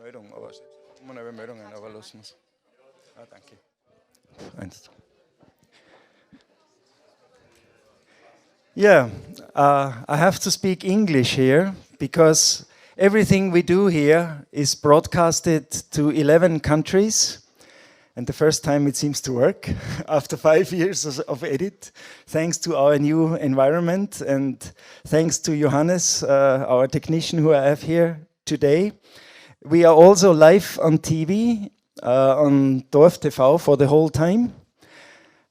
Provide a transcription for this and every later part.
Meldung, aber es kommen neue Meldungen, aber lassen wir es. Ah, danke. Yeah, I have to speak English here because everything we do here is broadcasted to 11 countries. And the first time it seems to work after 5 years of edit, thanks to our new environment and thanks to Johannes, our technician who I have here today. We are also live on TV, on Dorf TV for the whole time.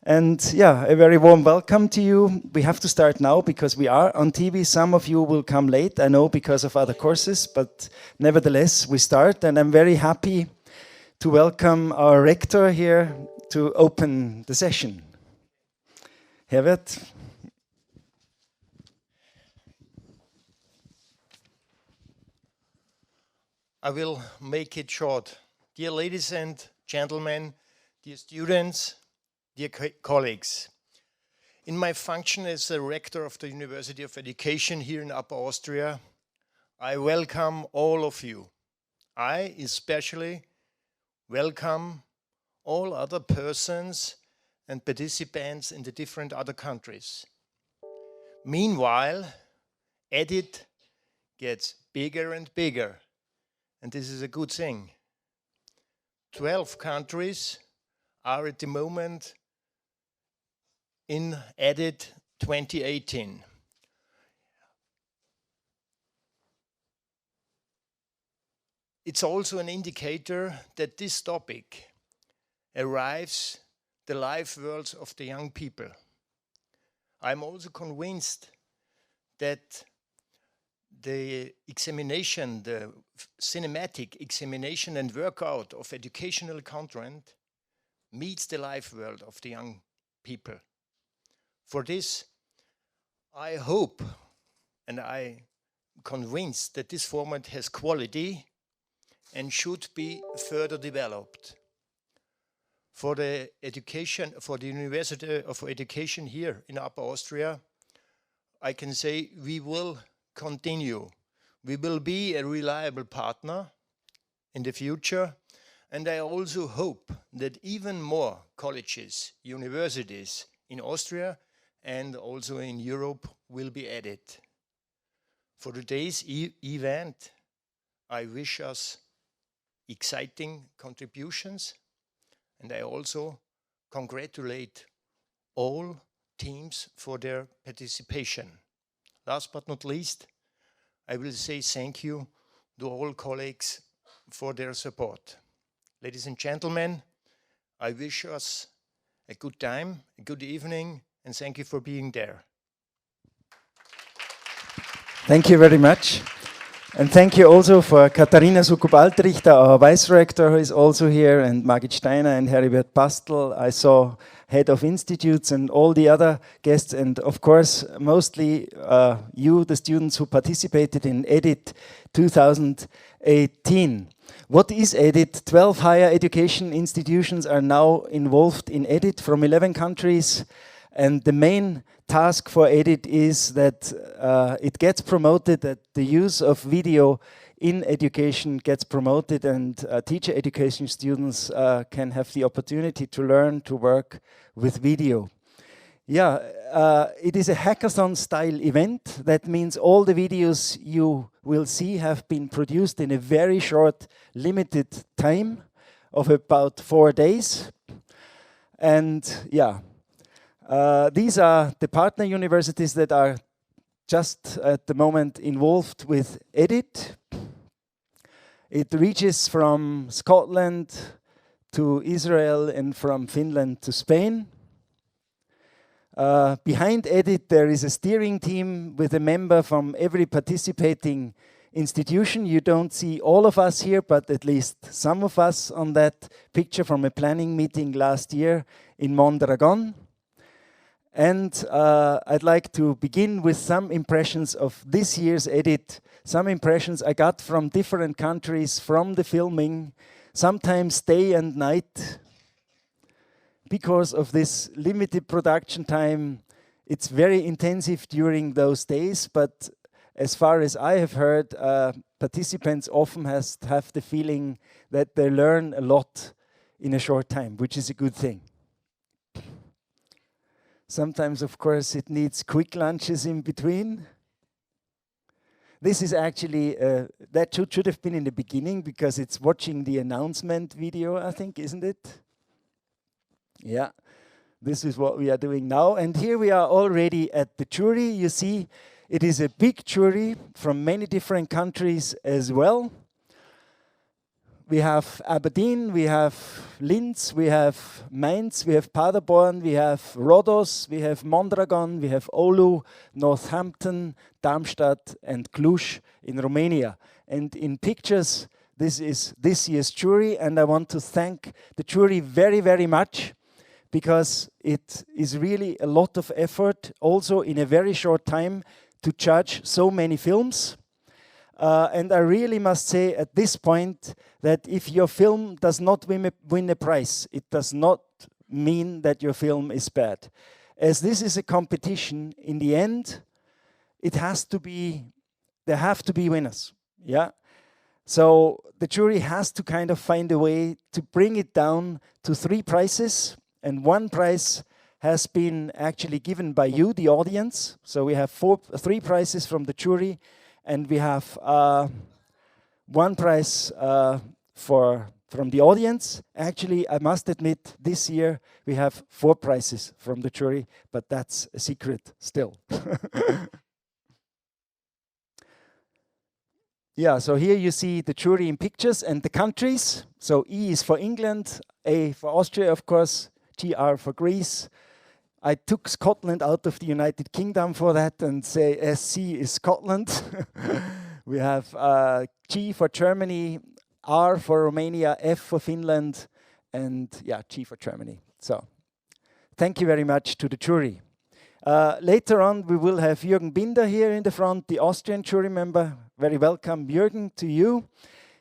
And yeah, a very warm welcome to you. We have to start now because we are on TV. Some of you will come late, I know, because of other courses, but nevertheless, we start. And I'm very happy to welcome our rector here to open the session. Herbert. I will make it short. Dear ladies and gentlemen, dear students, dear colleagues, in my function as the rector of the University of Education here in Upper Austria, I welcome all of you. I especially welcome all other persons and participants in the different other countries. Meanwhile, EDIT gets bigger and bigger, and this is a good thing. 12 countries are at the moment in EDIT 2018. It's also an indicator that this topic arrives the life worlds of the young people. I'm also convinced that the examination, the cinematic examination and workout of educational content meets the life world of the young people. For this, I hope and I'm convinced that this format has quality and should be further developed. For the education, for the University of Education here in Upper Austria, I can say we will continue. We will be a reliable partner in the future, and I also hope that even more colleges, universities in Austria and also in Europe will be added. For today's event, I wish us exciting contributions, and I also congratulate all teams for their participation. Last but not least, I will say thank you to all colleagues for their support. Ladies and gentlemen, I wish us a good time, a good evening, and thank you for being there. Thank you very much. And thank you also for Katharina Sukup-Altrichter, our vice rector, who is also here, and Margit Steiner and Heribert Pastel. I saw head of institutes and all the other guests, and of course, mostly you, the students who participated in EDIT 2018. What is EDIT? 12 higher education institutions are now involved in EDIT from 11 countries. And the main task for EDIT is that it gets promoted, that the use of video in education gets promoted, and teacher education students can have the opportunity to learn to work with video. Yeah, it is a hackathon-style event. That means all the videos you will see have been produced in a very short, limited time of about 4 days. And yeah. These are the partner universities that are just at the moment involved with EDIT. It reaches from Scotland to Israel and from Finland to Spain. Behind EDIT there is a steering team with a member from every participating institution. You don't see all of us here, but at least some of us on that picture from a planning meeting last year in Mondragon. And I'd like to begin with some impressions of this year's EDIT, some impressions I got from different countries, from the filming, sometimes day and night. Because of this limited production time, it's very intensive during those days, but as far as I have heard, participants often have the feeling that they learn a lot in a short time, which is a good thing. Sometimes, of course, it needs quick lunches in between. This is actually, that should have been in the beginning because it's watching the announcement video, I think, isn't it? Yeah, this is what we are doing now. And here we are already at the jury. You see, it is a big jury from many different countries as well. We have Aberdeen, we have Linz, we have Mainz, we have Paderborn, we have Rhodos, we have Mondragon, we have Oulu, Northampton, Darmstadt and Cluj in Romania. And in pictures, this is this year's jury, and I want to thank the jury very, very much because it is really a lot of effort, also in a very short time, to judge so many films. And I really must say at this point that if your film does not win a prize, it does not mean that your film is bad. As this is a competition, in the end, there have to be winners. Yeah. So the jury has to kind of find a way to bring it down to 3 prizes, and 1 prize has been actually given by you, the audience. So we have 3 prizes from the jury. And we have 1 prize from the audience. Actually, I must admit, this year we have 4 prizes from the jury, but that's a secret still. Yeah, so here you see the jury in pictures and the countries. So E is for England, A for Austria, of course, GR for Greece. I took Scotland out of the United Kingdom for that and say SC is Scotland. We have G for Germany, R for Romania, F for Finland, and yeah, G for Germany. So thank you very much to the jury. Later on, we will have Jürgen Binder here in the front, the Austrian jury member. Very welcome, Jürgen, to you.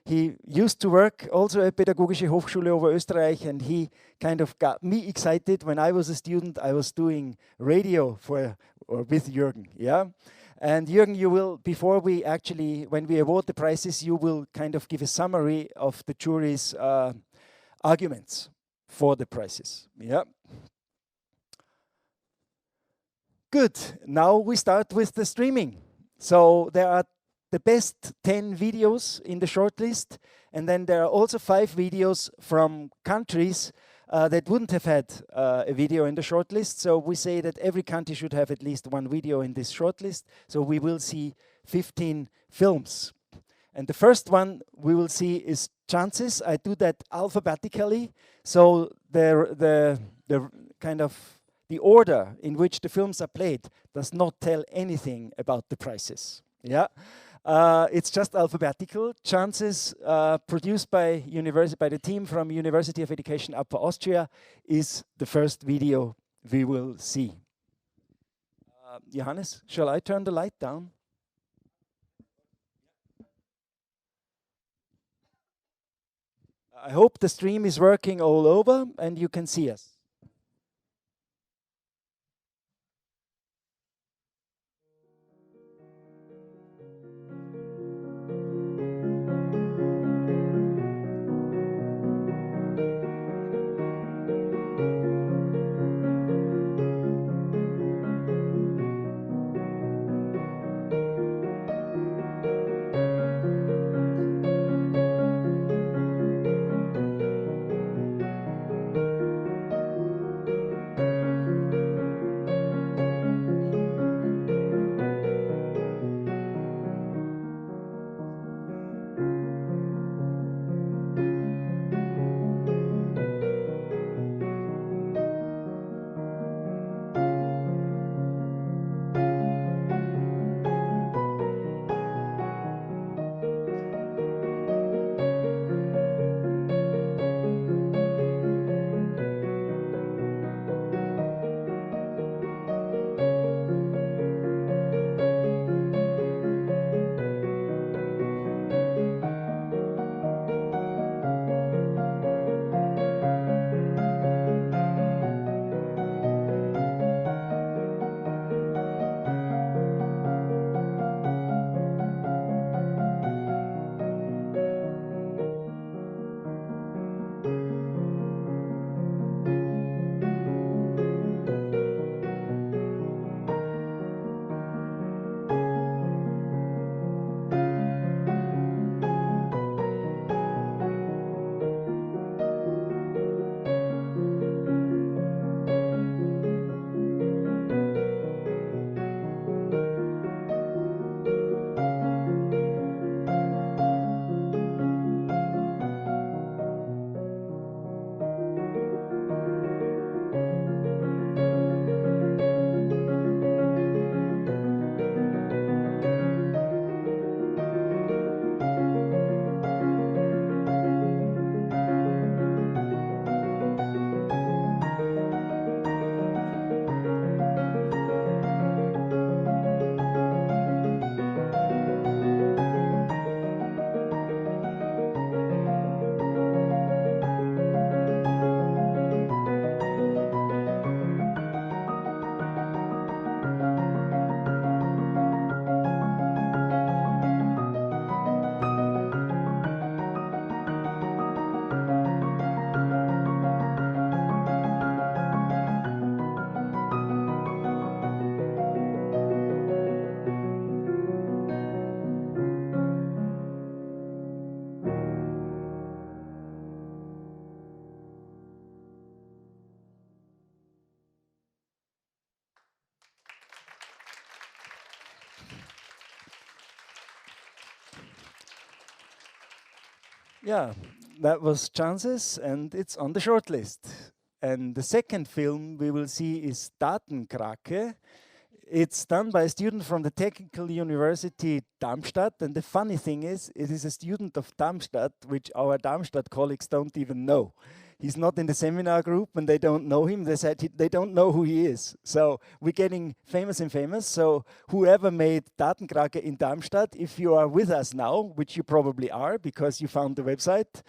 He used to work also at Pädagogische Hochschule Oberösterreich, and he kind of got me excited. When I was a student, I was doing radio with Jürgen, yeah? And Jürgen, you will, when we award the prizes, you will kind of give a summary of the jury's arguments for the prizes, yeah? Good, now we start with the streaming. So there are the best 10 videos in the shortlist, and then there are also 5 videos from countries that wouldn't have had a video in the shortlist. So we say that every country should have at least 1 video in this shortlist. So we will see 15 films. And the first one we will see is Chances. I do that alphabetically. So the kind of the order in which the films are played does not tell anything about the prizes. Yeah. It's just alphabetical. Chances, produced by the team from University of Education Upper Austria, is the first video we will see. Johannes, shall I turn the light down? I hope the stream is working all over and you can see us. Yeah, that was Chances, and it's on the short list. And the second film we will see is Datenkrake. It's done by a student from the Technical University Darmstadt, and the funny thing is, it is a student of Darmstadt, which our Darmstadt colleagues don't even know. He's not in the seminar group, and they don't know him. They said they don't know who he is. So we're getting famous and famous. So whoever made Datenkrake in Darmstadt, if you are with us now, which you probably are because you found the website,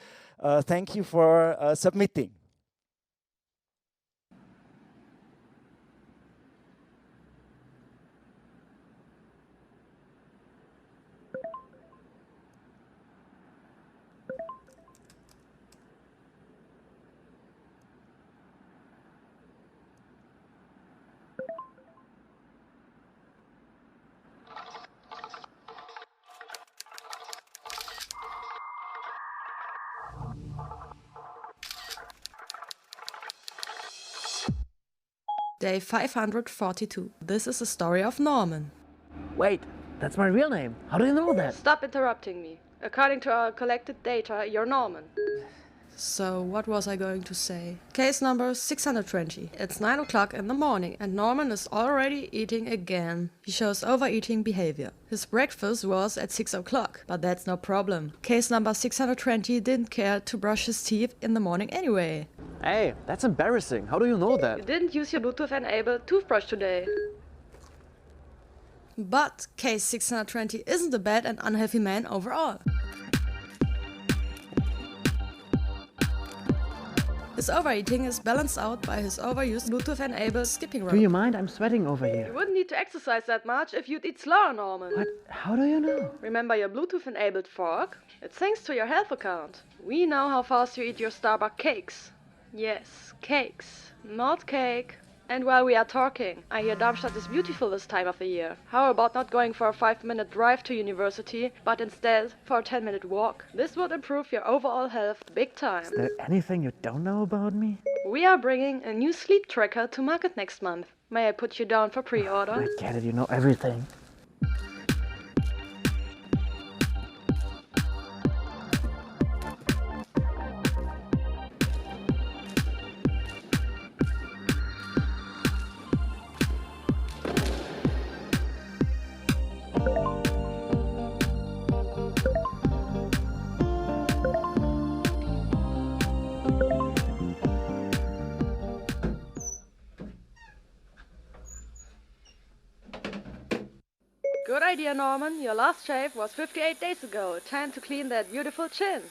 thank you for submitting. Day 542. This is the story of Norman. Wait, that's my real name. How do you know that? Stop interrupting me. According to our collected data, you're Norman. So, what was I going to say? Case number 620. It's 9 o'clock in the morning and Norman is already eating again. He shows overeating behavior. His breakfast was at 6 o'clock, but that's no problem. Case number 620 didn't care to brush his teeth in the morning anyway. Hey, that's embarrassing. How do you know You that? didn't use your Bluetooth-enabled toothbrush today. But case 620 isn't a bad and unhealthy man overall. His overeating is balanced out by his overused Bluetooth-enabled skipping rope. Do you mind? I'm sweating over You here. wouldn't need to exercise that much if you'd eat slower, Norman. What? How do you know? Remember your Bluetooth-enabled fork? It's thanks to your health account. We know how fast you eat your Starbucks cakes. Yes, cakes, not cake. And while we are talking, I hear Darmstadt is beautiful this time of the year. How about not going for a 5-minute drive to university, but instead for a 10-minute walk? This would improve your overall health big time. Is there anything you don't know about me? We are bringing a new sleep tracker to market next month. May I put you down for pre-order? I get it, you know everything. Good idea, Norman. Your last shave was 58 days ago. Time to clean that beautiful chin.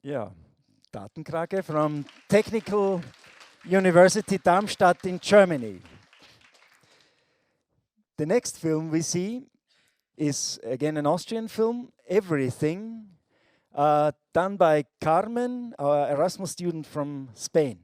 Yeah, Datenkrake from Technical University Darmstadt in Germany. The next film we see is again an Austrian film, Everything, done by Carmen, our Erasmus student from Spain.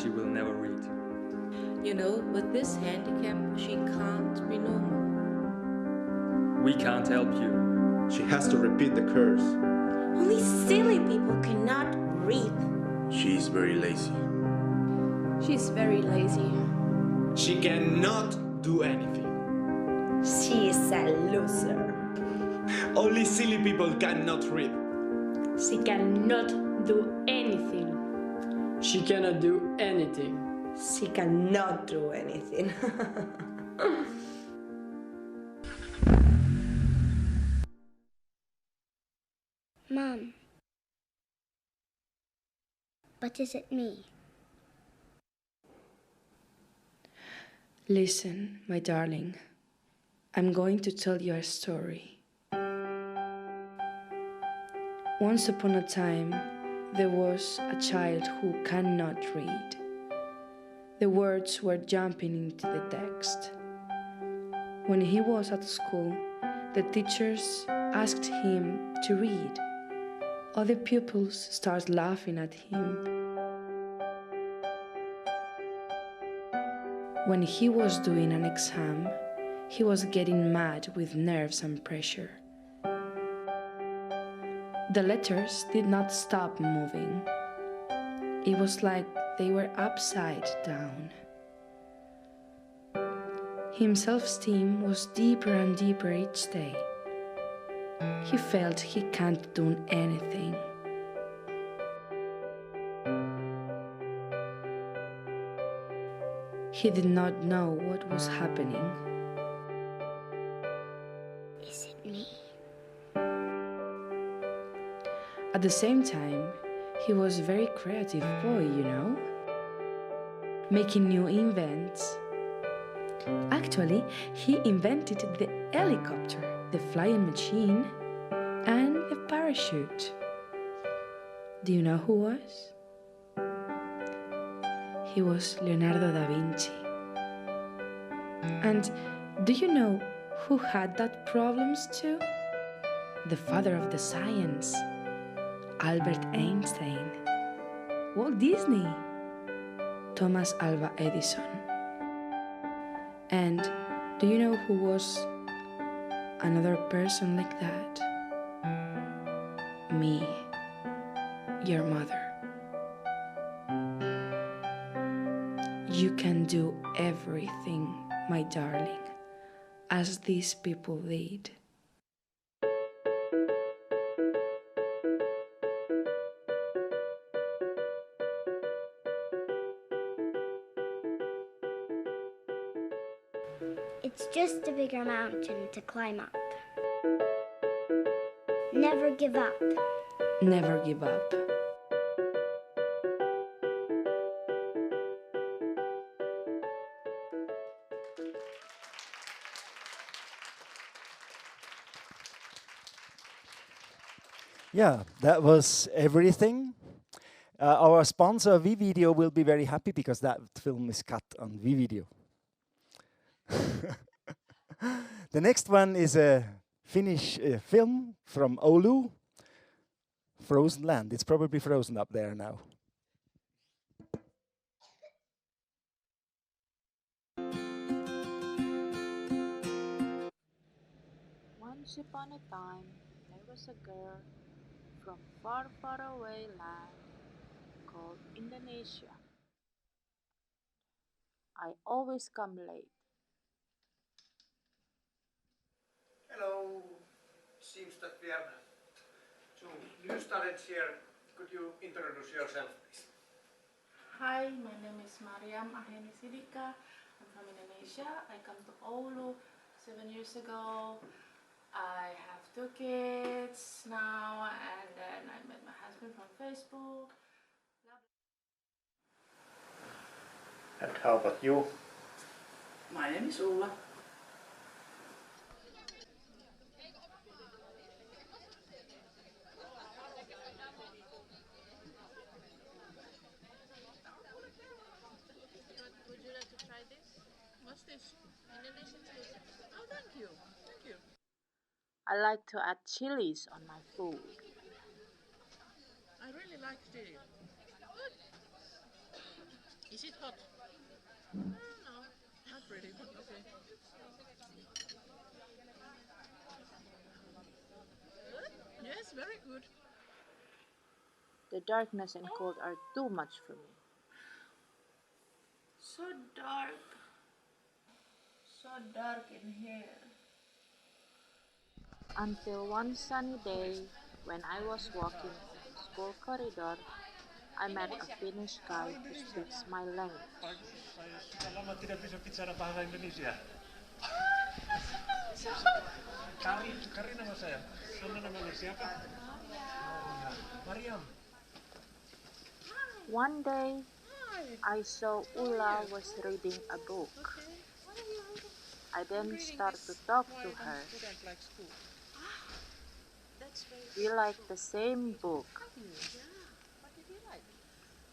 She will never read. You know, with this handicap, she can't be normal. We can't help you. She has to repeat the curse. Only silly people cannot read. She's very lazy. She's very lazy. She cannot do anything. She is a loser. Only silly people cannot read. She cannot do anything. She cannot do anything. She cannot do anything. Mom. But is it me? Listen, my darling, I'm going to tell you a story. Once upon a time, there was a child who cannot read. The words were jumping into the text. When he was at school, the teachers asked him to read. Other pupils started laughing at him. When he was doing an exam, he was getting mad with nerves and pressure. The letters did not stop moving. It was like they were upside down. His self-esteem was deeper and deeper each day. He felt he can't do anything. He did not know what was happening. Is it me? At the same time, he was a very creative boy, you know, making new invents. Actually, he invented the helicopter, the flying machine, and the parachute. Do you know who was? He was Leonardo da Vinci. And do you know who had that problems too? The father of the science, Albert Einstein, Walt Disney, Thomas Alva Edison. And do you know who was another person like that? Me, your mother. You can do everything, my darling, as these people did. It's just a bigger mountain to climb up. Never give up. Never give up. Yeah, that was everything. Our sponsor, V-Video, will be very happy because that film is cut on V-Video. The next one is a Finnish film from Oulu, Frozen Land. It's probably frozen up there now. Once upon a time, there was a girl from far, far away land called Indonesia. I always come late. Hello. Seems that we have some new students here. Could you introduce yourself, please? Hi, my name is Mariam Aheni Sidika. I'm from Indonesia. I come to Oulu 7 years ago. I have 2 kids now, and then I met my husband from Facebook. And how about you? My name is Ulla. Would you like to try this? What's this? Indonesian food. Oh, thank you. Thank you. I like to add chilies on my food. I really like chili. Good. Is it hot? No, not really, but okay. Good? Yes, very good. The darkness and cold are too much for me. So dark. So dark in here. Until one sunny day, when I was walking in the school corridor, I met a Finnish guy who speaks my language. Sudah lama tidak bisa bicara bahasa Indonesia. Kari nama saya. Sama namanya siapa? Mariam. One day, I saw Ulla was reading a book. I then start to talk to her. We like the same book. Yeah. What did you like?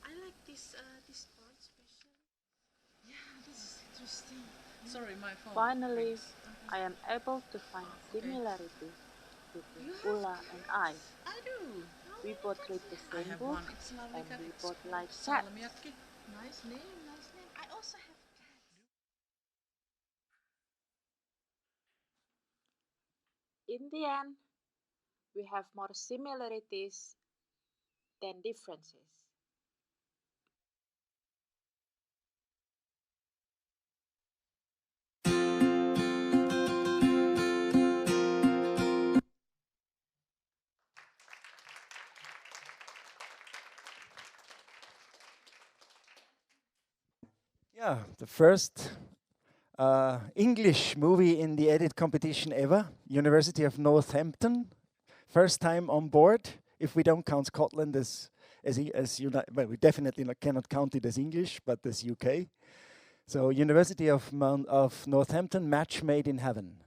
I like this part especially. Yeah, this is interesting. Sorry, my phone. Finally, rings. I am able to find similarities between Ulla and I. I do. We both read the I same have book one. It's lovely and cat. we It's both called like cats. Salmiakki. Nice name, nice name. I also have cat. In the end, we have more similarities than differences. Yeah, the first English movie in the edit competition ever, University of Northampton. First time on board, if we don't count Scotland well, we definitely cannot count it as English, but as UK. So University of Northampton, match made in heaven.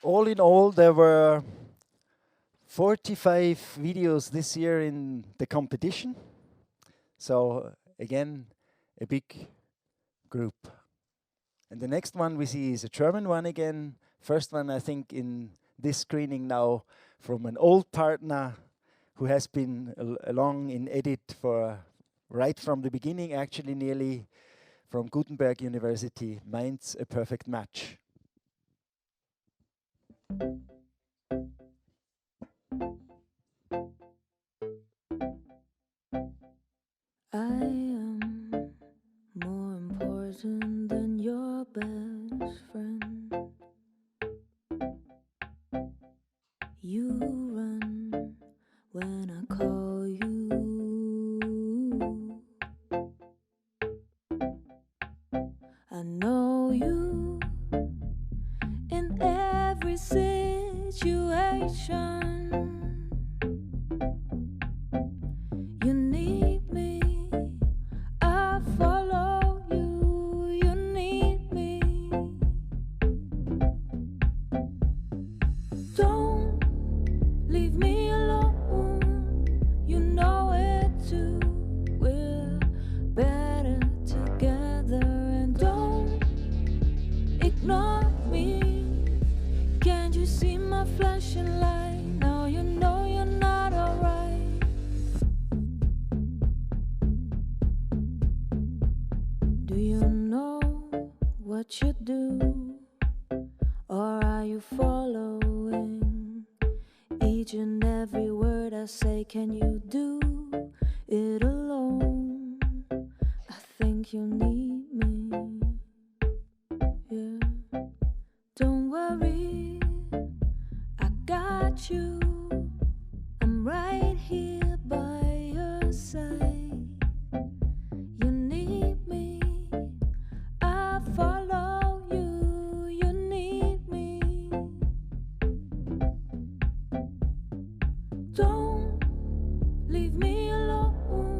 all in all, there were 45 videos this year in the competition. So again, a big group. And the next one we see is a German one again. First one, I think, in this screening now from an old partner who has been along in EDIT for right from the beginning, actually nearly, from Gutenberg University, Mainz, A Perfect Match. I am more important than your best friend. You run when I call you. I know you in every situation. You need me, I follow you. You need me. Don't leave me alone. You know it too. We're better together. And don't ignore me. Can't you see my flashing light? Now you know you're not alright. Do you know what you do? Or are you following each and every word I say? Can you do it alone? I think you need me. Yeah. Don't worry, I got you. I'm right here by your side. You need me, I follow you. You need me. Don't leave me alone.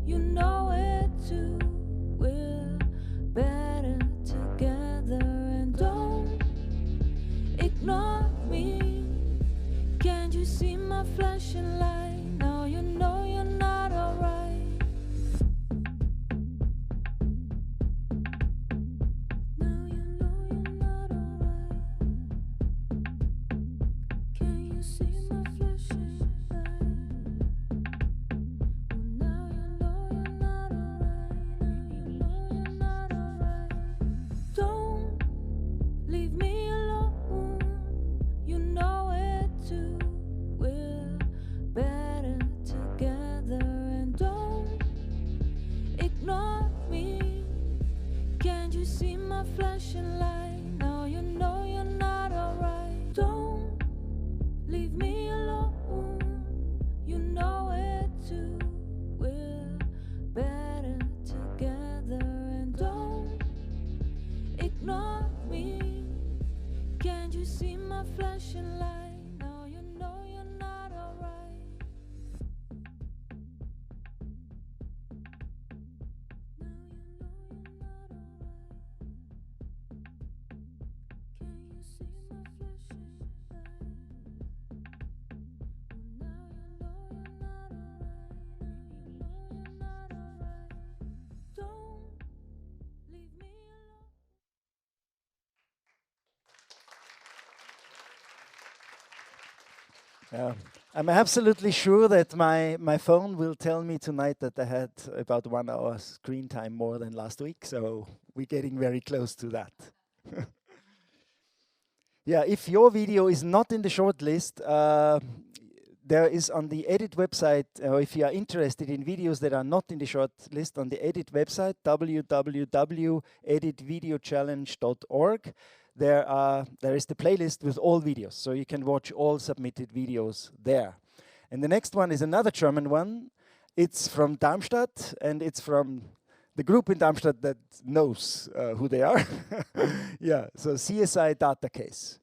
You know it too. We're better together. And don't ignore me. Can't you see my flashing light? Now you know you're not alright. Now you know you're not alright. Can you see my flashing light? Oh, now you know you're not alright. Now you know you're not alright. Don't leave me alone. You know it too. We're better together. And don't ignore me. Can't you see my flashing light? Now you know you're not alright. Don't leave me alone. You know it too. We're better together. And don't ignore me. Can't you see my flashing light? Now you know you're not alright. Can you see my flashing light? Oh, now you know you're not alright. Now you know you're not alright. Don't leave me alone. I'm absolutely sure that my phone will tell me tonight that I had about 1 hour screen time more than last week, so we're getting very close to that. Yeah, if your video is not in the short list, there is on the EDIT website, or if you are interested in videos that are not in the short list, on the EDIT website, www.editvideochallenge.org, there is the playlist with all videos, so you can watch all submitted videos there. And the next one is another German one. It's from Darmstadt, and it's from the group in Darmstadt that knows who they are. Yeah, so CSI Data Case.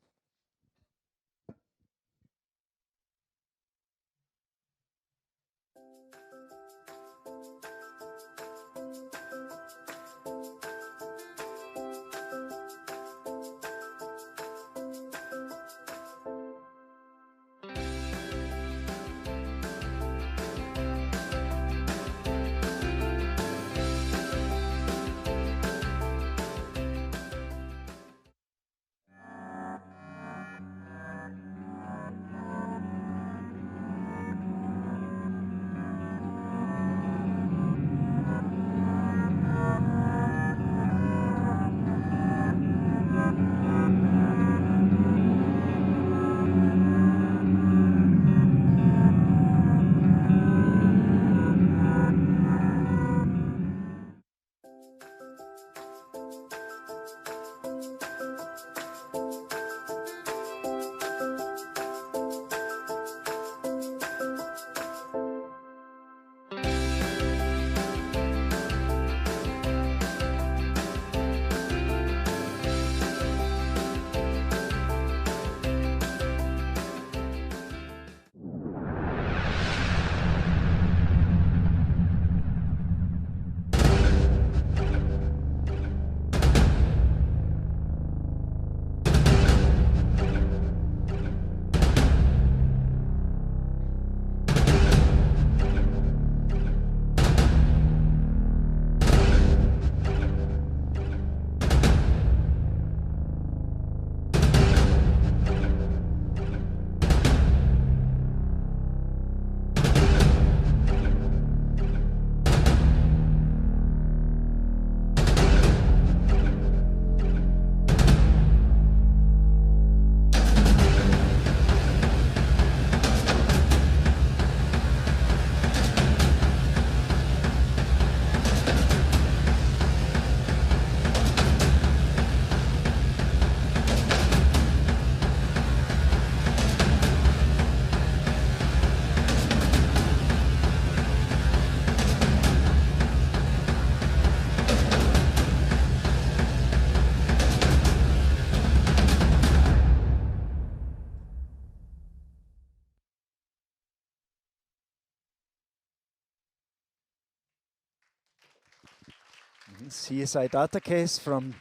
CSI data case from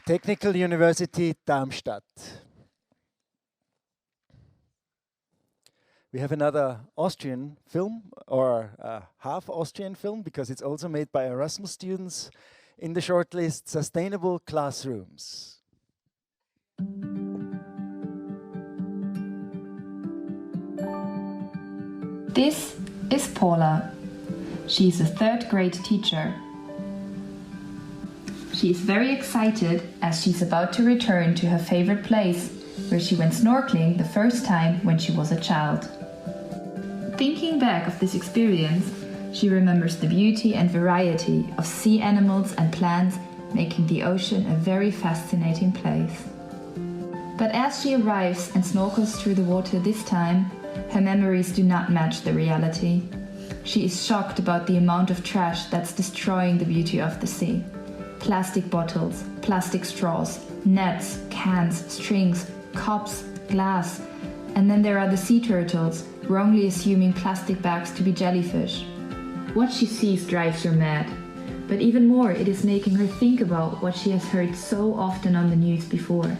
Technical University Darmstadt. We have another Austrian film, or half Austrian film, because it's also made by Erasmus students in the shortlist, Sustainable Classrooms. This is Paula. She is a third grade teacher. She is very excited as she's about to return to her favorite place, where she went snorkeling the first time when she was a child. Thinking back of this experience, she remembers the beauty and variety of sea animals and plants, making the ocean a very fascinating place. But as she arrives and snorkels through the water this time, her memories do not match the reality. She is shocked about the amount of trash that's destroying the beauty of the sea. Plastic bottles, plastic straws, nets, cans, strings, cups, glass. And then there are the sea turtles, wrongly assuming plastic bags to be jellyfish. What she sees drives her mad. But even more, it is making her think about what she has heard so often on the news before.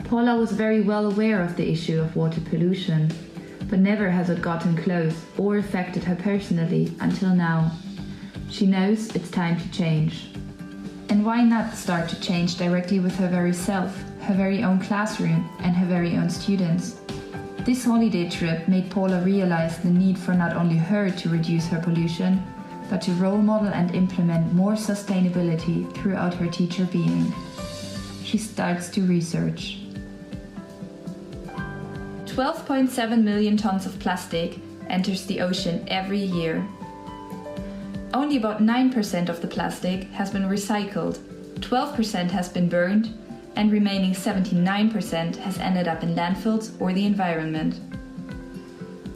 Paula was very well aware of the issue of water pollution, but never has it gotten close or affected her personally until now. She knows it's time to change. And why not start to change directly with her very self, her very own classroom, and her very own students? This holiday trip made Paula realize the need for not only her to reduce her pollution, but to role model and implement more sustainability throughout her teacher being. She starts to research. 12.7 million tons of plastic enters the ocean every year. Only about 9% of the plastic has been recycled, 12% has been burned, and remaining 79% has ended up in landfills or the environment.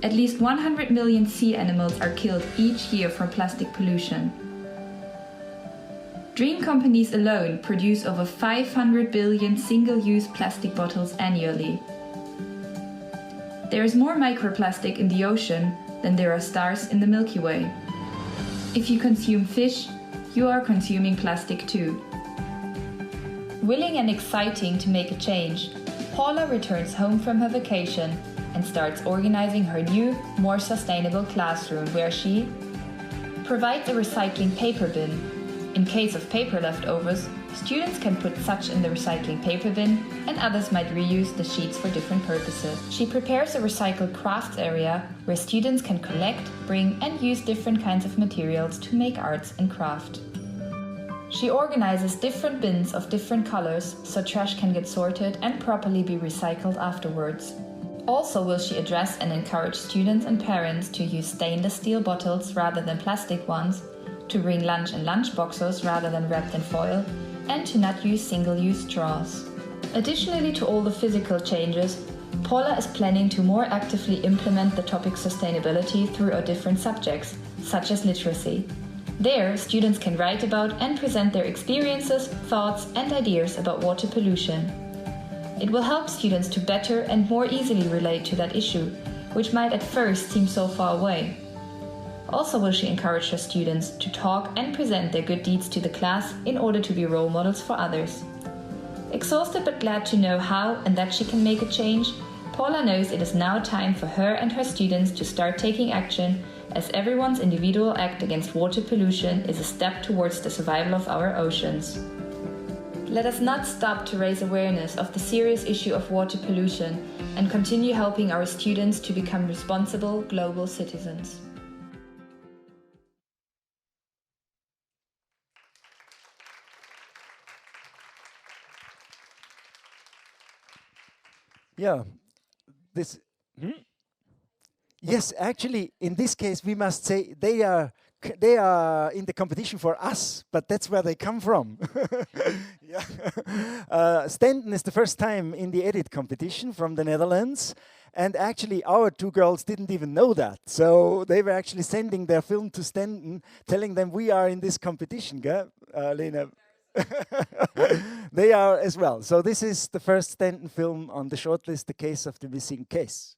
At least 100 million sea animals are killed each year from plastic pollution. Dream companies alone produce over 500 billion single-use plastic bottles annually. There is more microplastic in the ocean than there are stars in the Milky Way. If you consume fish, you are consuming plastic too. Willing and exciting to make a change, Paula returns home from her vacation and starts organizing her new, more sustainable classroom where she provides a recycling paper bin. In case of paper leftovers, students can put such in the recycling paper bin, and others might reuse the sheets for different purposes. She prepares a recycled crafts area where students can collect, bring and use different kinds of materials to make arts and craft. She organizes different bins of different colors so trash can get sorted and properly be recycled afterwards. Also will she address and encourage students and parents to use stainless steel bottles rather than plastic ones, to bring lunch in lunch boxes rather than wrapped in foil, and to not use single-use straws. Additionally to all the physical changes, Paula is planning to more actively implement the topic sustainability throughout different subjects, such as literacy. There, students can write about and present their experiences, thoughts and ideas about water pollution. It will help students to better and more easily relate to that issue, which might at first seem so far away. Also will she encourage her students to talk and present their good deeds to the class in order to be role models for others. Exhausted but glad to know how and that she can make a change, Paula knows it is now time for her and her students to start taking action, as everyone's individual act against water pollution is a step towards the survival of our oceans. Let us not stop to raise awareness of the serious issue of water pollution and continue helping our students to become responsible global citizens. Yeah, this. Yes, actually, in this case, we must say they are in the competition for us, but that's where they come from. Yeah. Stenton is the first time in the edit competition from the Netherlands, and actually our two girls didn't even know that. So they were actually sending their film to Stenton, telling them we are in this competition, Lena. They are as well. So this is the first Stenton film on the shortlist, The Case of the Missing Case.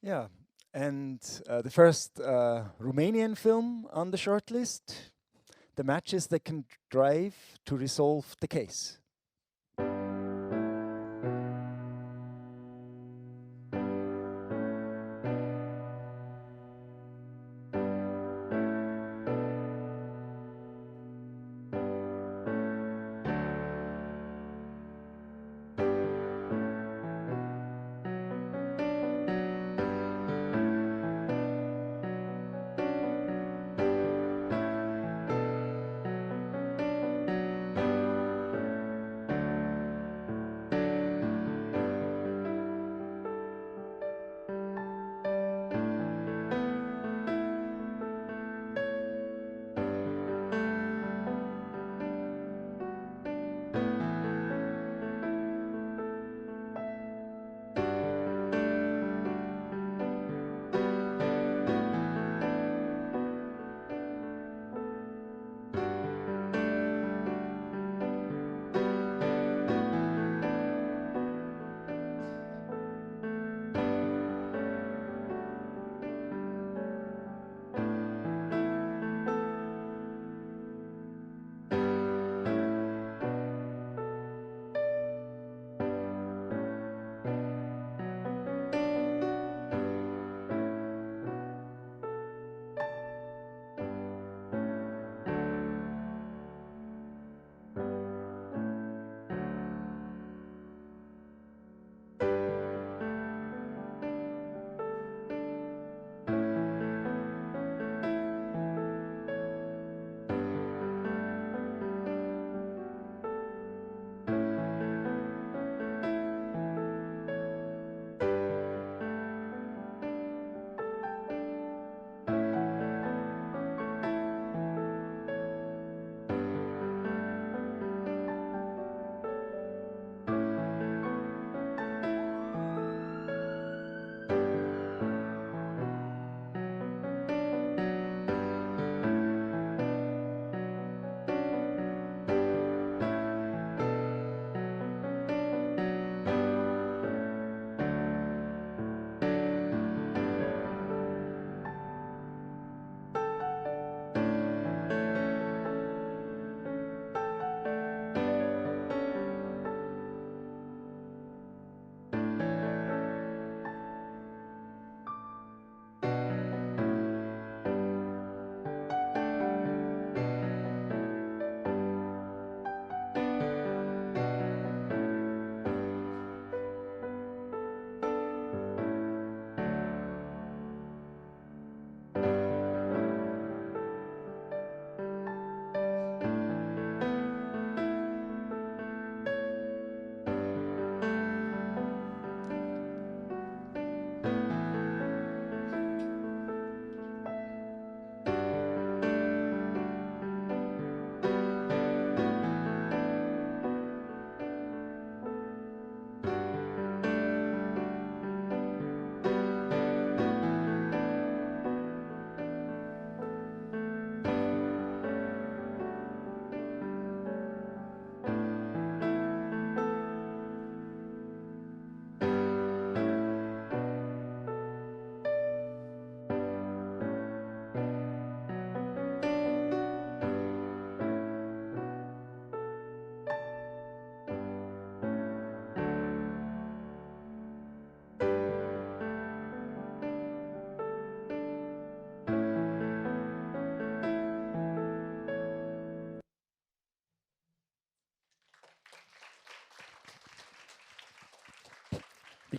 Yeah, and the first Romanian film on the shortlist, The Matches That Can Drive to Resolve the Case.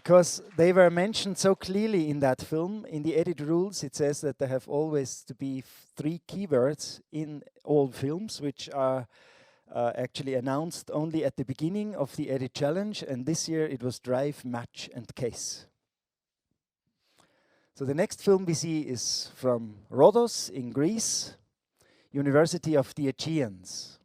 because they were mentioned so clearly in that film. In the edit rules, it says that there have always to be 3 keywords in all films, which are actually announced only at the beginning of the edit challenge, and this year it was drive, match, and case. So the next film we see is from Rhodos in Greece, University of the Aegeans.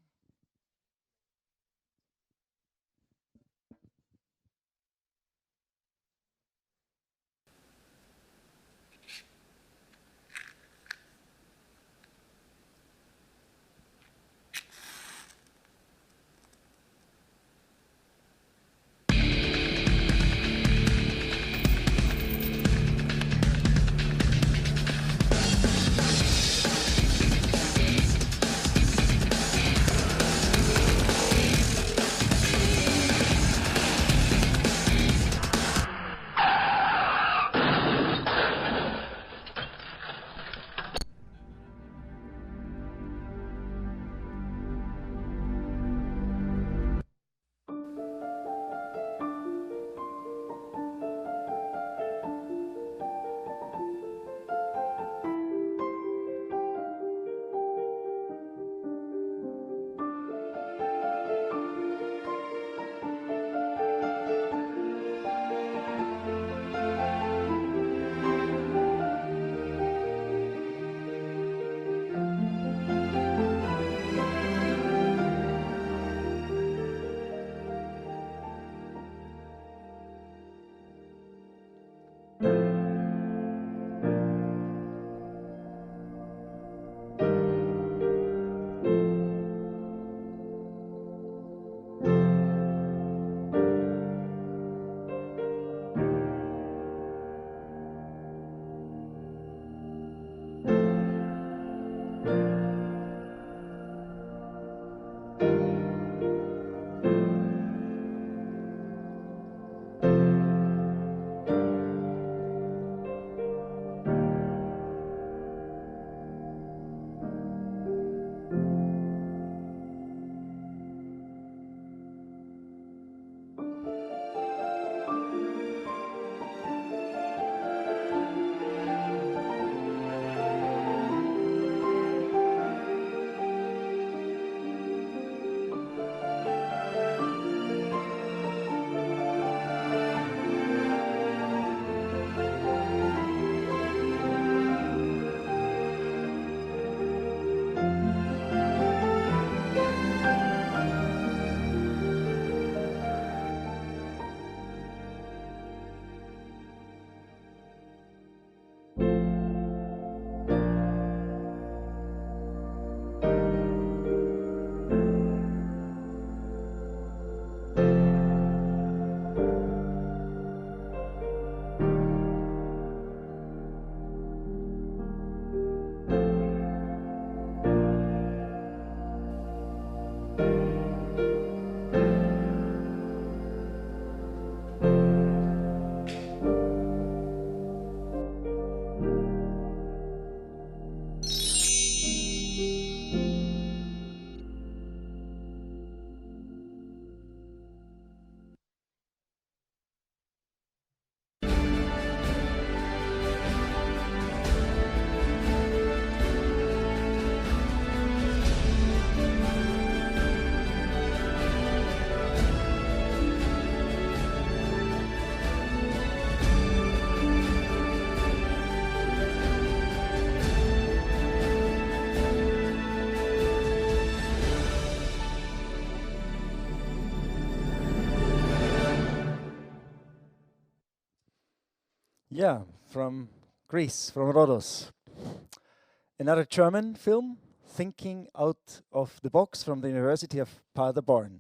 Yeah, from Greece, from Rhodos. Another German film, Thinking Out of the Box, from the University of Paderborn.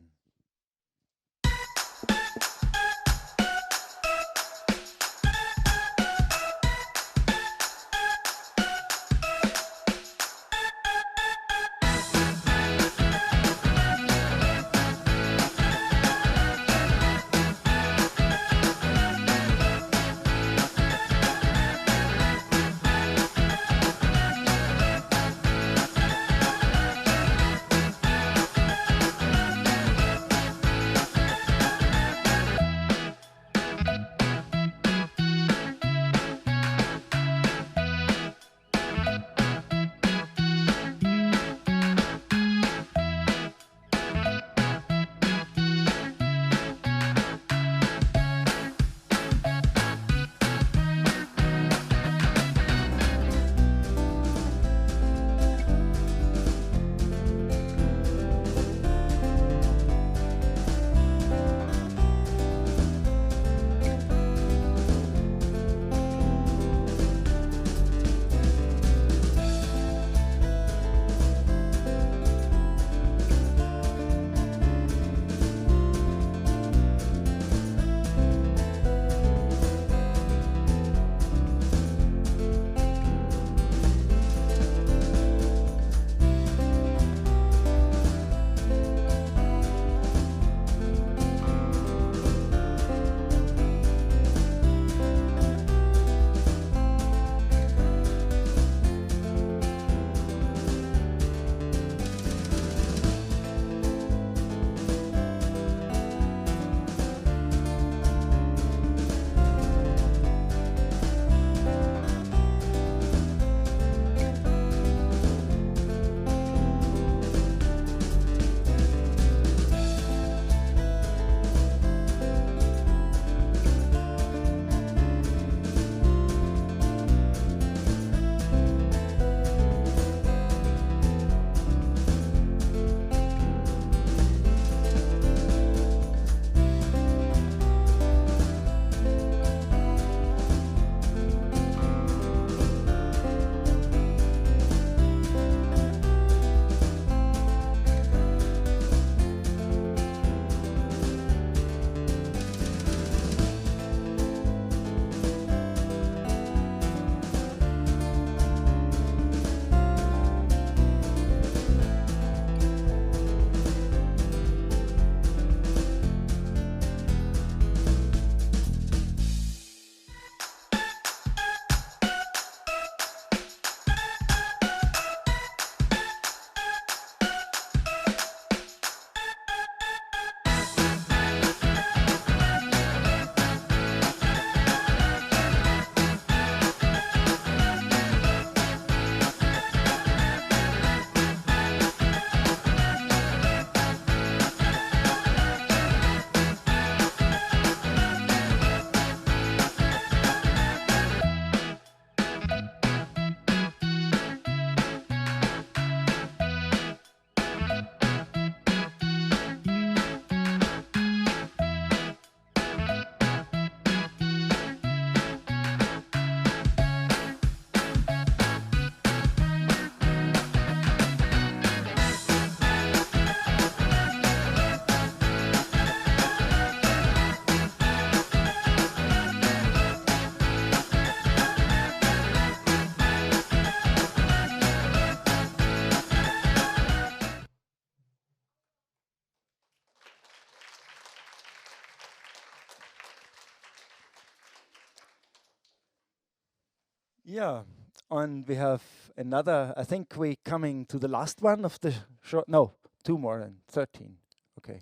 Yeah, and we have another. I think we're coming to the last one of the short. No, two more than 13. Okay.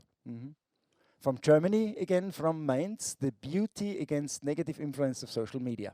From Germany again, from Mainz, the beauty against negative influence of social media.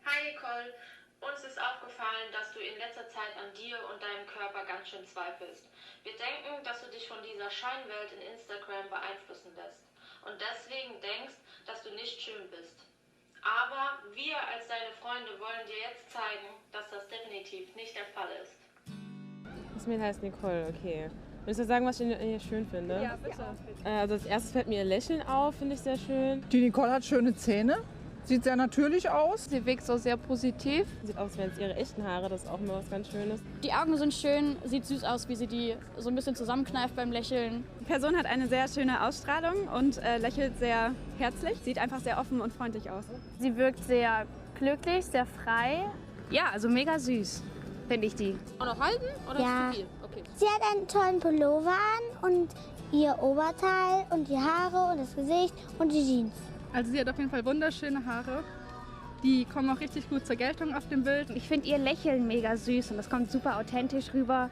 Hi Nicole, uns ist aufgefallen, dass du in letzter Zeit an dir und deinem Körper ganz schön zweifelst. Wir denken, dass du dich von dieser Scheinwelt in Instagram beeinflussen lässt und deswegen denkst, dass du nicht schön bist. Aber wir als deine Freunde wollen dir jetzt zeigen, dass das definitiv nicht der Fall ist. Jasmin heißt Nicole, okay. Willst du sagen, was ich hier schön finde? Ja, bitte. Also als erstes fällt mir ihr Lächeln auf, finde ich sehr schön. Die Nicole hat schöne Zähne, sieht sehr natürlich aus. Sie wirkt so sehr positiv. Sieht aus, als wären es ihre echten Haare, das ist auch immer was ganz Schönes. Die Augen sind schön, sieht süß aus, wie sie die so ein bisschen zusammenkneift beim Lächeln. Die Person hat eine sehr schöne Ausstrahlung und lächelt sehr herzlich. Sieht einfach sehr offen und freundlich aus. Sie wirkt sehr glücklich, sehr frei. Ja, also mega süß, finde ich die. Auch noch halten oder Ja. ist zu viel? Okay. Sie hat einen tollen Pullover an und ihr Oberteil und die Haare und das Gesicht und die Jeans. Also sie hat auf jeden Fall wunderschöne Haare. Die kommen auch richtig gut zur Geltung auf dem Bild. Ich finde ihr Lächeln mega süß und das kommt super authentisch rüber.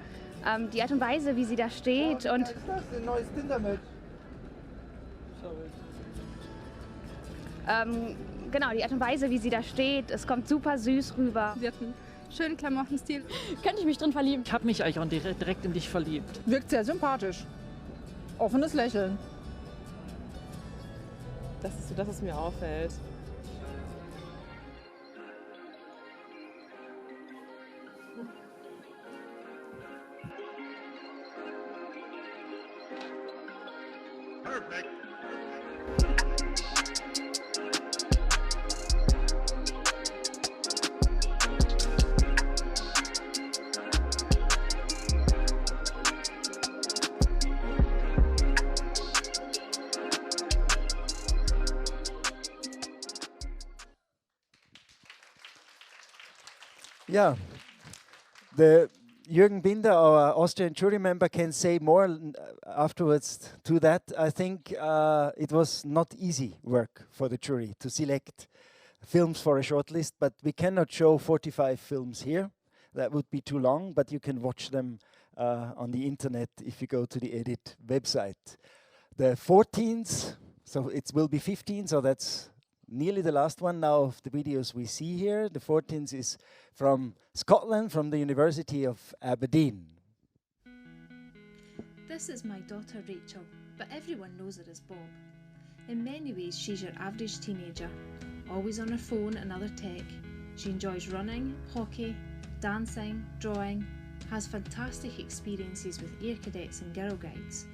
Die Art und Weise, wie sie da steht und... Das ist ein neues Tinder-Match. Genau, die Art und Weise, wie sie da steht, es kommt super süß rüber. Sie hat einen schönen Klamottenstil. Könnte ich mich drin verlieben? Ich habe mich eigentlich auch direkt in dich verliebt. Wirkt sehr sympathisch. Offenes Lächeln. Das ist so das, was mir auffällt. Perfect. Yeah, the Jürgen Binder, our Austrian jury member, can say more afterwards to that. I think it was not easy work for the jury to select films for a shortlist, but we cannot show 45 films here. That would be too long, but you can watch them on the internet if you go to the EDIT website. The 14th, so it will be 15, so that's nearly the last one now of the videos we see here. The 14th is from Scotland, from the University of Aberdeen. This is my daughter Rachel, but everyone knows her as Bob. In many ways, she's your average teenager, always on her phone and other tech. She enjoys running, hockey, dancing, drawing, has fantastic experiences with Air Cadets and Girl Guides.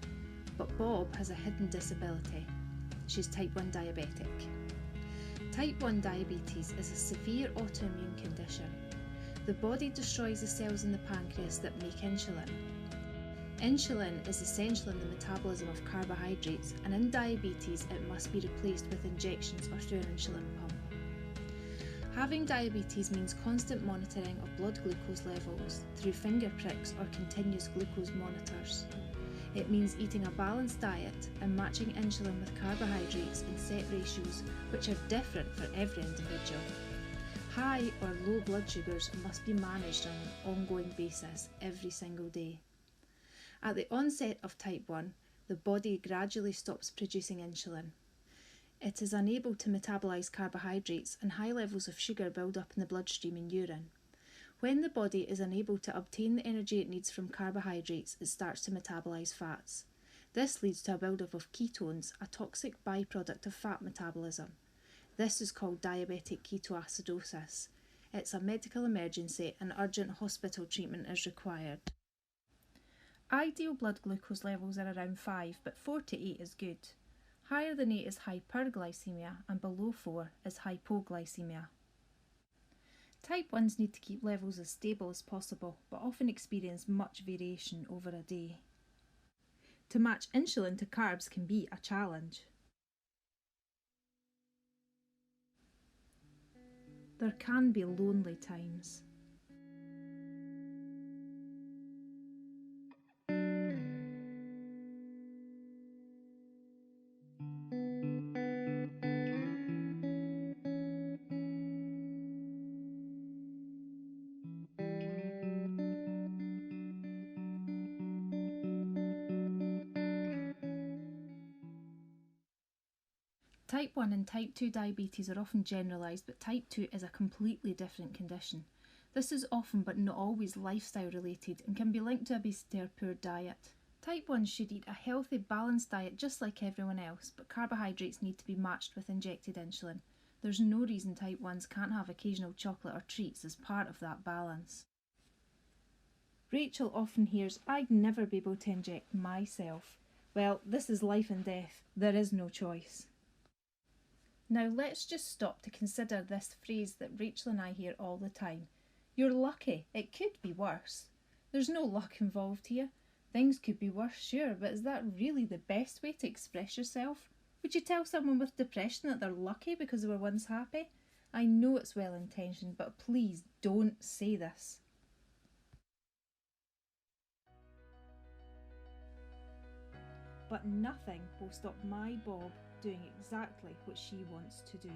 But Bob has a hidden disability. She's type 1 diabetic. Type 1 diabetes is a severe autoimmune condition. The body destroys the cells in the pancreas that make insulin. Insulin is essential in the metabolism of carbohydrates, and in diabetes it must be replaced with injections or through an insulin pump. Having diabetes means constant monitoring of blood glucose levels through finger pricks or continuous glucose monitors. It means eating a balanced diet and matching insulin with carbohydrates in set ratios which are different for every individual. High or low blood sugars must be managed on an ongoing basis every single day. At the onset of type 1, the body gradually stops producing insulin. It is unable to metabolise carbohydrates and high levels of sugar build up in the bloodstream and urine. When the body is unable to obtain the energy it needs from carbohydrates, it starts to metabolize fats. This leads to a buildup of ketones, a toxic byproduct of fat metabolism. This is called diabetic ketoacidosis. It's a medical emergency and urgent hospital treatment is required. Ideal blood glucose levels are around 5, but 4 to 8 is good. Higher than 8 is hyperglycemia and below 4 is hypoglycemia. Type 1s need to keep levels as stable as possible, but often experience much variation over a day. To match insulin to carbs can be a challenge. There can be lonely times. Type 1 and type 2 diabetes are often generalised, but type 2 is a completely different condition. This is often but not always lifestyle related and can be linked to obesity or poor diet. Type 1 should eat a healthy, balanced diet just like everyone else, but carbohydrates need to be matched with injected insulin. There's no reason type 1s can't have occasional chocolate or treats as part of that balance. Rachel often hears, "I'd never be able to inject myself." Well, this is life and death. There is no choice. Now let's just stop to consider this phrase that Rachel and I hear all the time. You're lucky, it could be worse. There's no luck involved here. Things could be worse, sure, but is that really the best way to express yourself? Would you tell someone with depression that they're lucky because they were once happy? I know it's well intentioned, but please don't say this. But nothing will stop my Bob doing exactly what she wants to do.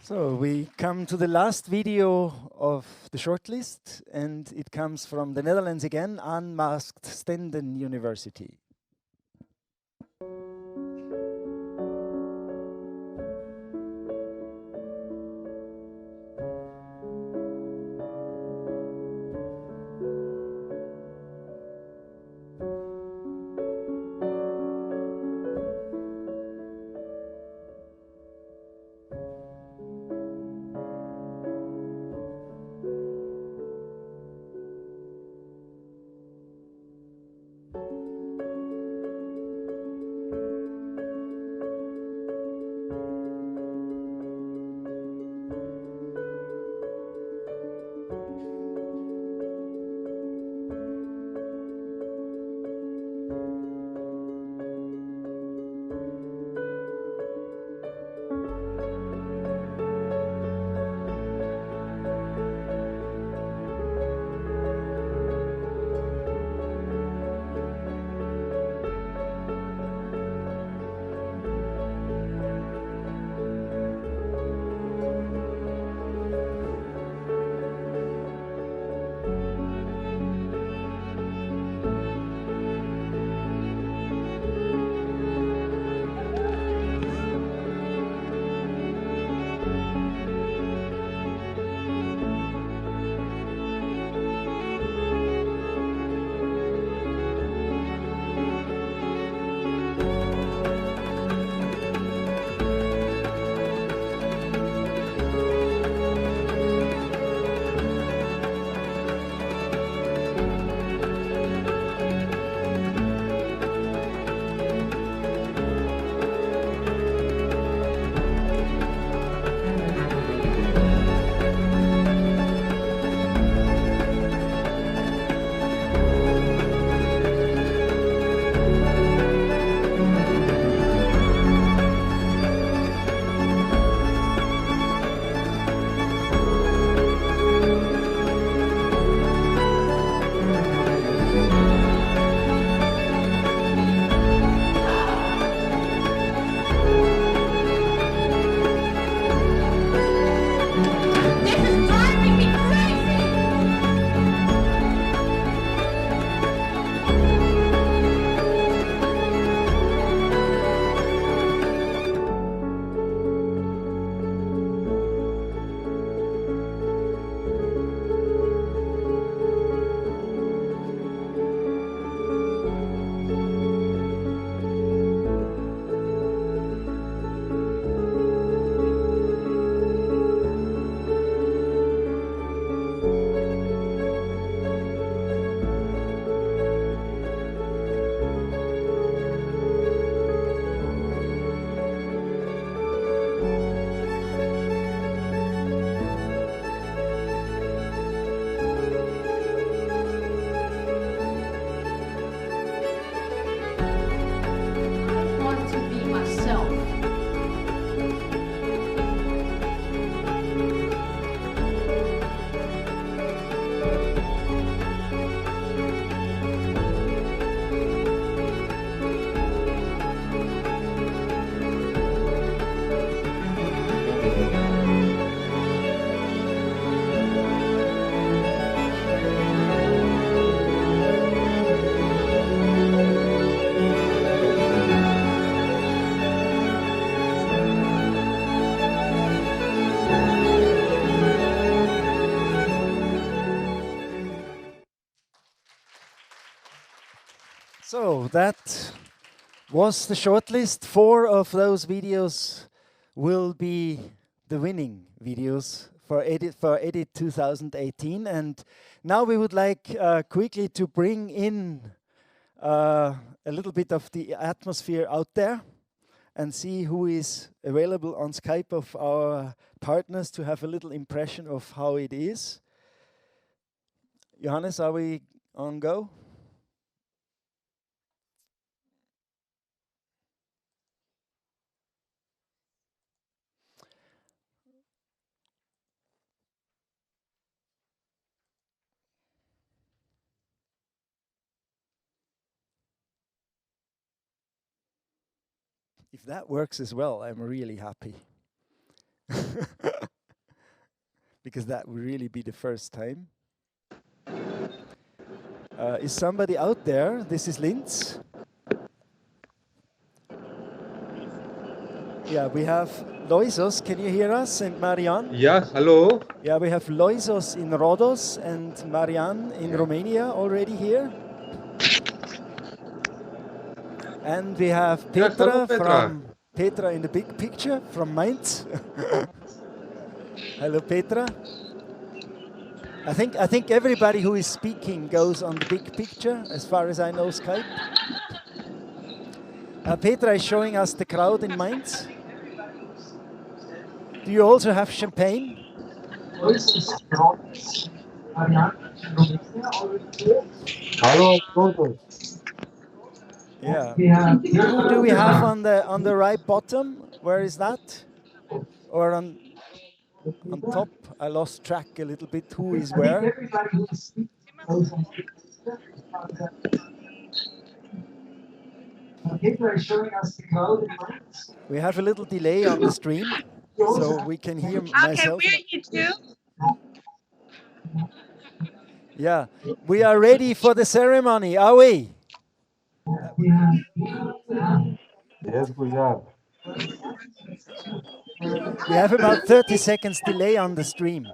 So we come to the last video of the shortlist, and it comes from the Netherlands again, Unmasked Stenden University. So that was the shortlist. 4 of those videos will be the winning videos for Edit 2018. And now we would like quickly to bring in a little bit of the atmosphere out there and see who is available on Skype of our partners to have a little impression of how it is. Johannes, are we on go? If that works as well, I'm really happy. Because that would really be the first time. Is somebody out there? This is Linz. Yeah, we have Loisos. Can you hear us? And Marianne? Yeah, hello. Yeah, we have Loisos in Rhodos and Marianne in Romania already here. And we have Petra, from Petra in the big picture from Mainz. Hello, Petra. I think everybody who is speaking goes on the big picture, as far as I know Skype. Petra is showing us the crowd in Mainz. Do you also have champagne? Hello. Yeah. Who do we have on the right bottom? Where is that? Or on top? I lost track a little bit. Who is where? We have a little delay on the stream, so we can hear myself. Okay, we're you too. Yeah, we are ready for the ceremony, are we? Yes, we are. We have about 30 seconds delay on the stream.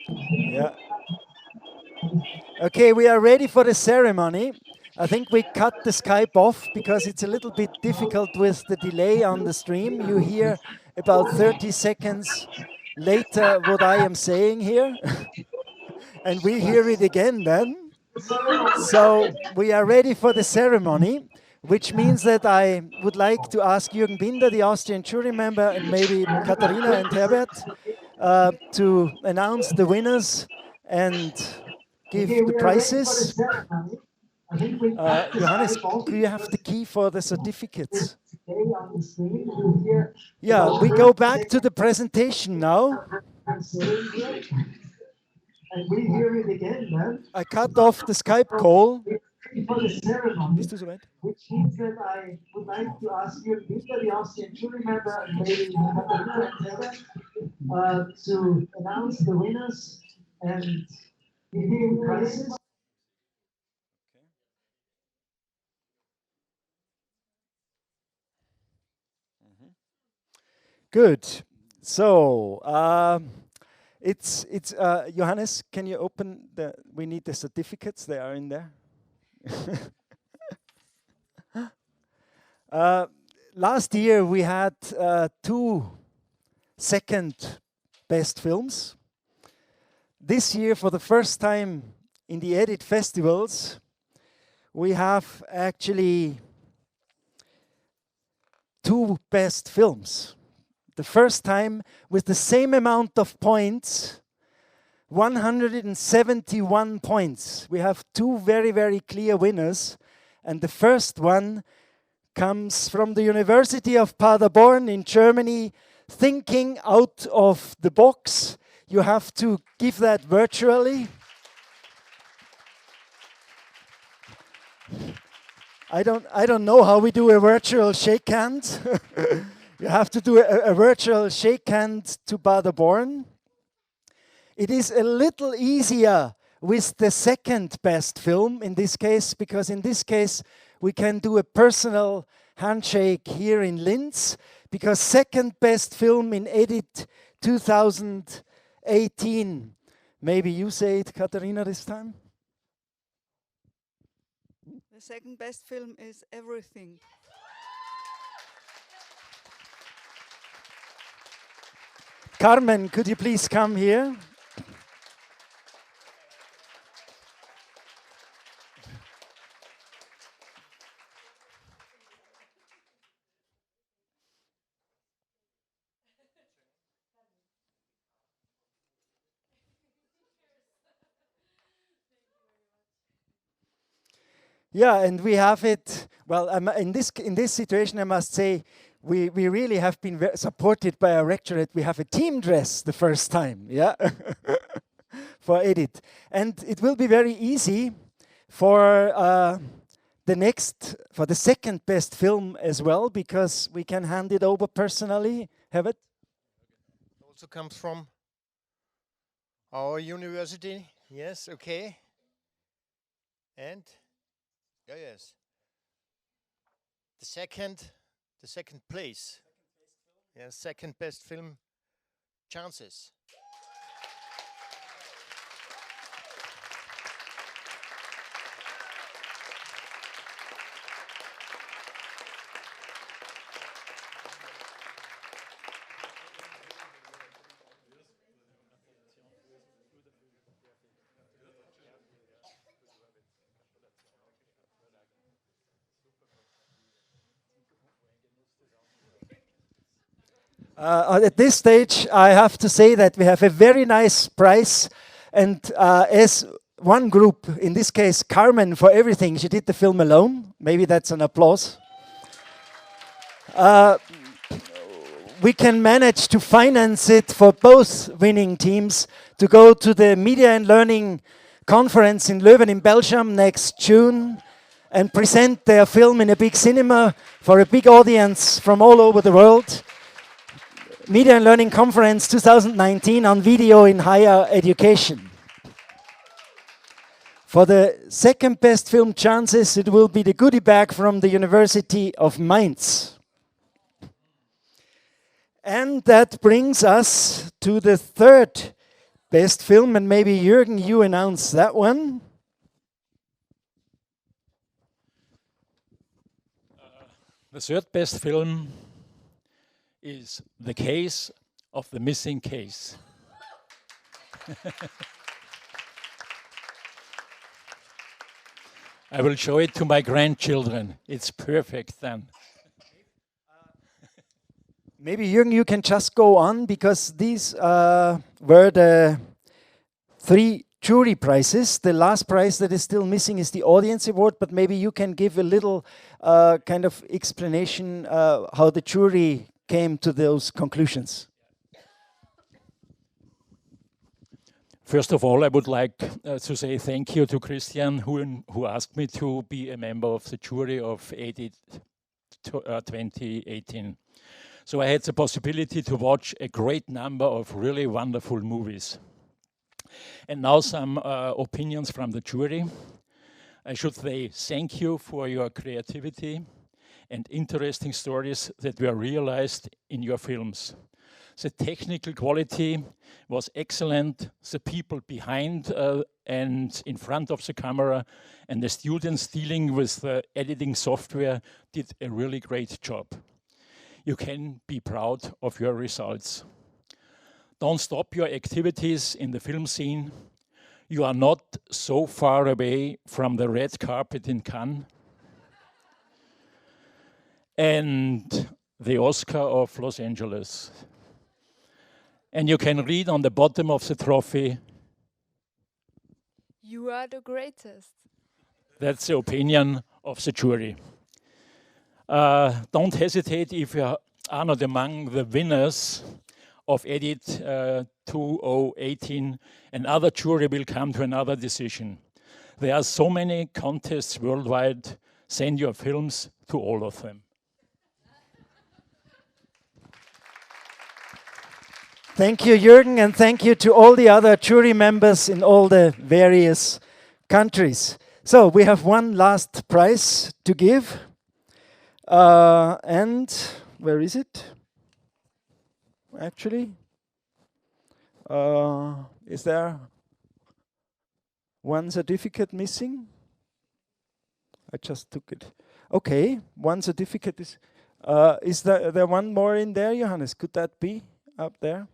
Yeah. Okay, we are ready for the ceremony. I think we cut the Skype off because it's a little bit difficult with the delay on the stream. You hear about 30 seconds later what I am saying here. And we hear it again then. So we are ready for the ceremony, which means that I would like to ask Jürgen Binder, the Austrian jury member, and maybe Katharina and Herbert to announce the winners and give the prizes. Johannes, do you have the key for the certificates? Yeah, we go back to the presentation now. And we hear it again, man. I cut off the Skype call. For the ceremony, Bist du soweit? which means that I would like to ask you, the Austrian jury member, and maybe to announce the winners and give you prizes. Good. So it's Johannes. Can you open the? We need the certificates. They are in there. Last year we had 2 second best films. This year, for the first time in the Edit festivals, we have actually 2 best films. The first time with the same amount of points, 171 points. We have 2 very, very clear winners. And the first one comes from the University of Paderborn in Germany, Thinking Out of the Box. You have to give that virtually. I don't know how we do a virtual shake hand. You have to do a virtual shake hand to Paderborn. It is a little easier with the second best film in this case, because in this case we can do a personal handshake here in Linz, because second best film in Edit 2018. Maybe you say it, Katharina, this time? The second best film is Everything. Carmen, could you please come here? Yeah, and we have it. Well, in this situation, I must say, we really have been supported by our rectorate. We have a team dress the first time, yeah, for Edith, and it will be very easy for the second best film as well, because we can hand it over personally. Have it? Also comes from our university. Yes, okay. And yes, the second place. Yeah, second best film, Chances. At this stage, I have to say that we have a very nice prize, and as one group, in this case Carmen for Everything, she did the film alone. Maybe that's an applause. We can manage to finance it for both winning teams to go to the Media and Learning Conference in Leuven in Belgium next June and present their film in a big cinema for a big audience from all over the world. Media and Learning Conference 2019 on video in higher education. For the second best film, Chances, it will be the goodie bag from the University of Mainz. And that brings us to the third best film, and maybe Jürgen, you announce that one. The third best film is The Case of the Missing Case. I will show it to my grandchildren. It's perfect then. Maybe Jürgen, you can just go on, because these were the 3 jury prizes. The last prize that is still missing is the audience award, but maybe you can give a little kind of explanation how the jury came to those conclusions. First of all, I would like to say thank you to Christian, who asked me to be a member of the jury of Edith 2018. So I had the possibility to watch a great number of really wonderful movies. And now some opinions from the jury. I should say thank you for your creativity and interesting stories that were realized in your films. The technical quality was excellent. The people behind and in front of the camera and the students dealing with the editing software did a really great job. You can be proud of your results. Don't stop your activities in the film scene. You are not so far away from the red carpet in Cannes and the Oscar of Los Angeles. And you can read on the bottom of the trophy, "You are the greatest." That's the opinion of the jury. Don't hesitate if you are not among the winners of Edit 2018. Another jury will come to another decision. There are so many contests worldwide. Send your films to all of them. Thank you, Jürgen, and thank you to all the other jury members in all the various countries. So we have one last prize to give. And where is it? Actually, is there one certificate missing? I just took it. Okay, one certificate is there one more in there, Johannes? Could that be up there?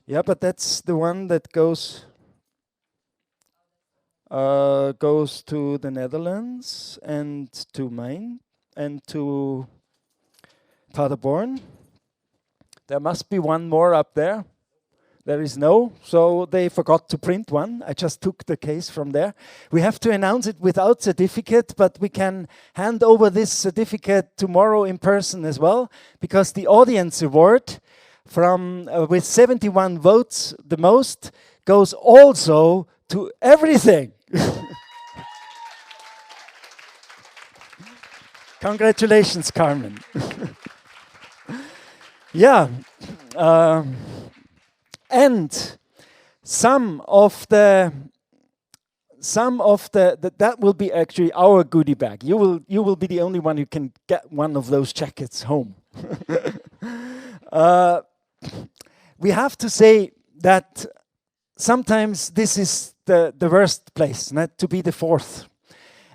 Yeah, but that's the one that goes to the Netherlands and to Maine and to Paderborn. There must be one more up there. There is no, so they forgot to print one. I just took the case from there. We have to announce it without certificate, but we can hand over this certificate tomorrow in person as well, because the audience award from with 71 votes, the most, goes also to everything. Congratulations, Carmen. Yeah. And some of the that will be actually our goodie bag. You will be the only one who can get one of those jackets home. We have to say that sometimes this is the worst place, not to be the fourth.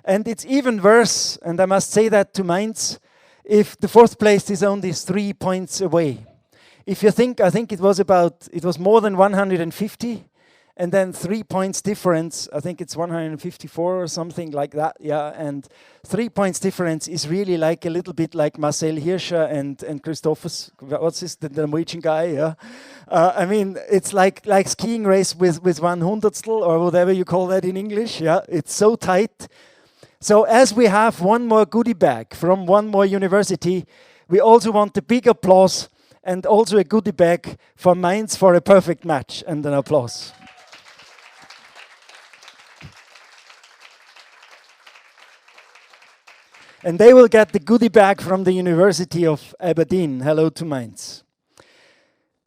And it's even worse, and I must say that to Mainz, if the fourth place is only 3 points away. If you think, I think it was more than 150, and then 3 points difference, I think it's 154 or something like that, yeah, and 3 points difference is really like a little bit like Marcel Hirscher and Christophus, what's this, the Norwegian guy, yeah? I mean, it's like skiing race with 1/100th or whatever you call that in English, yeah, it's so tight. So as we have one more goodie bag from one more university, we also want a big applause and also a goodie bag for Mainz for a perfect match, and an applause. And they will get the goodie bag from the University of Aberdeen. Hello to Mainz.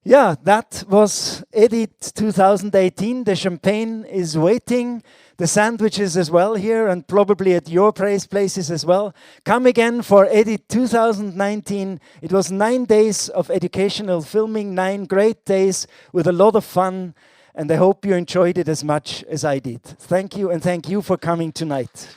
Yeah, that was Edit 2018. The champagne is waiting. The sandwiches as well here, and probably at your places as well. Come again for Edit 2019. It was 9 days of educational filming, 9 great days with a lot of fun, and I hope you enjoyed it as much as I did. Thank you, and thank you for coming tonight.